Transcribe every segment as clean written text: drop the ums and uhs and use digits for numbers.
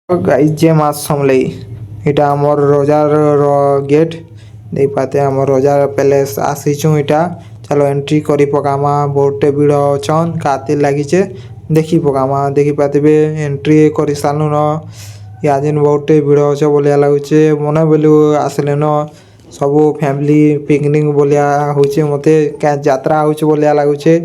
Guys जय माँ समलई इटा हमर रोजार गेट देख पाते हमर रोजार पैलेस आसीचु इटा चलो एंट्री करी पकामा बहुते भीड़ अछन काते लागिचे देखी पकामा देखी पाते एंट्री करी सालु न या दिन बहुते भीड़ अछ बोलिया लागुचे मने बेलु आसले न सबु फैमिली पिकनिक बोलिया होचे मते क्या यात्रा होचे बोलिया लागुचे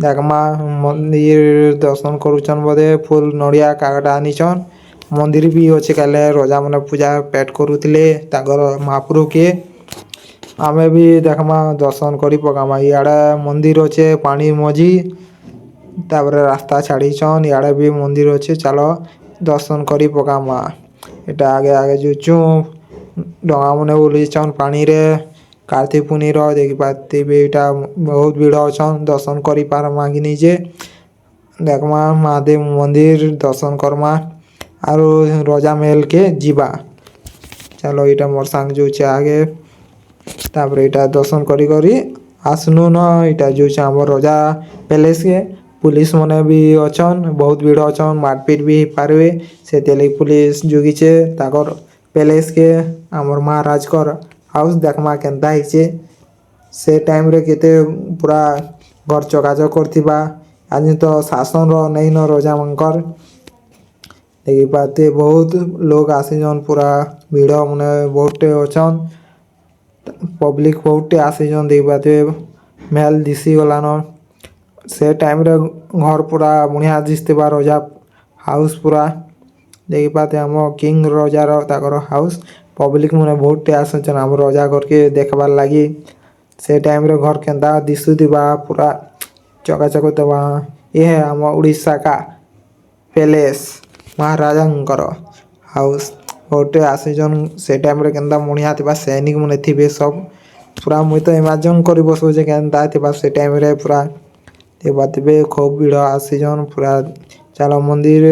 देखमा मंदिर दर्शन करूचन बोदे फुल नड़िया कागड़ा आनीचन मंदिर भी अच्छे काले रोजा मन पूजा पेट करुले महाप्रभु के आमे भी देखमा दर्शन करी पकामा इयाडे मंदिर अच्छे पानी मझी तापर रास्ता छाड़ीछन इयाडे भी मंदिर अच्छे चलो दर्शन करी पकामा एटा आगे आगे जुचु डंगा मने उलीछन पानी रे कार्तिक पुनी रो देखि पाती बेटा बहुत भीड़ अछन दर्शन करी पारमा कि निजे देखमा महादेव मंदिर दर्शन करमा आरो रोजा महल के जीवा चलो इटा मोर संग जो आगे तापर इटा दर्शन करी करी आसनु न इटा जो हमर रोजा पैलेस के पुलिस मने भी अछन बहुत भीड़ अछन मारपीट भी पारवे से तेले पुलिस जोगिचे ताकर पैलेस के हमर महाराज कर हाउस देखमा केनता हिचे से टाइम रे केते पूरा घर चकाचक करथिबा आज तो शासन रो नहीं न रोजा मंकर देखि पाते बहुत लोग आसीजन पूरा भीड़ मने बहुते अछन पब्लिक बहुते आसीजन देखि पाते महल दिसी गलान से टाइम रे घर पूरा बढ़िया दिसतेबा रोजा हाउस पूरा देखि पाते हम किंग रोजा रो ताकर हाउस पब्लिक मने बहुते आसीजन हम रोजा घर के देखबार लागि से टाइम रे घर केनता दिसुदिबा पूरा चकाचक तबा ये है हम उड़ीसा का पैलेस महाराजांकर हाउस बहुते आसीजन से टाइम रे केनता मुनिया थिबा सैनिक मने थिबे सब पूरा मुई तो इमेजिन करी बसो जे केनता थिबा से टाइम रे पूरा ते बातबे खूब भीड़ आसीजन पूरा चलो मंदिर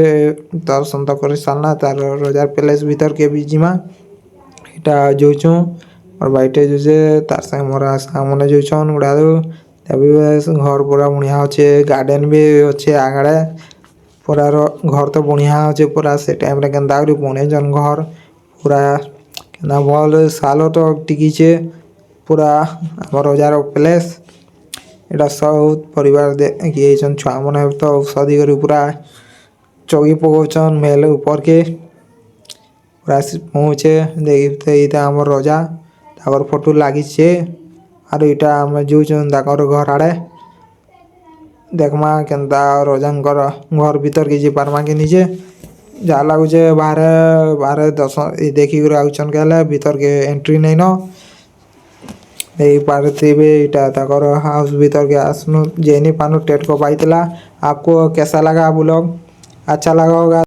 दर्शन तो करी सालना तार रोजार पैलेस भीतर के भी जिमा इटा जोचू और बाइटे जोजे तार संग मोरा सामने जोचन गुडा दो तभी घर पूरा बढ़िया अच्छे गार्डन भी अच्छे आगड़े पूरा घर तो बढ़िया अच्छे पूरा से टाइम रे केनता बने जन घर पूरा केना भल सालो तो टिकीचे पूरा हमर रोजार पैलेस एटा सब परिवार देखिए छुआ मन तो सदी करी पूरा चौकी पकाउछन मेल ऊपर के पूरा पहुँचे देखते इता हमर रोजा ताकर फोटो लागिछे आर इटा हम जोचन ताकर घर आड़े देखमा केनता रोजांकर घर भीतर के जी पारमा के नीचे जा लागुचे बाहर बाहर दर्शन देखि कर आउछन केले भीतर के एंट्री नहीं न देख पारथिबे इटा ताकर हाउस भीतर के आसनु जेनी पानु टेट को पाइतला आपको कैसा लगा ब्लॉग अच्छा लगा होगा।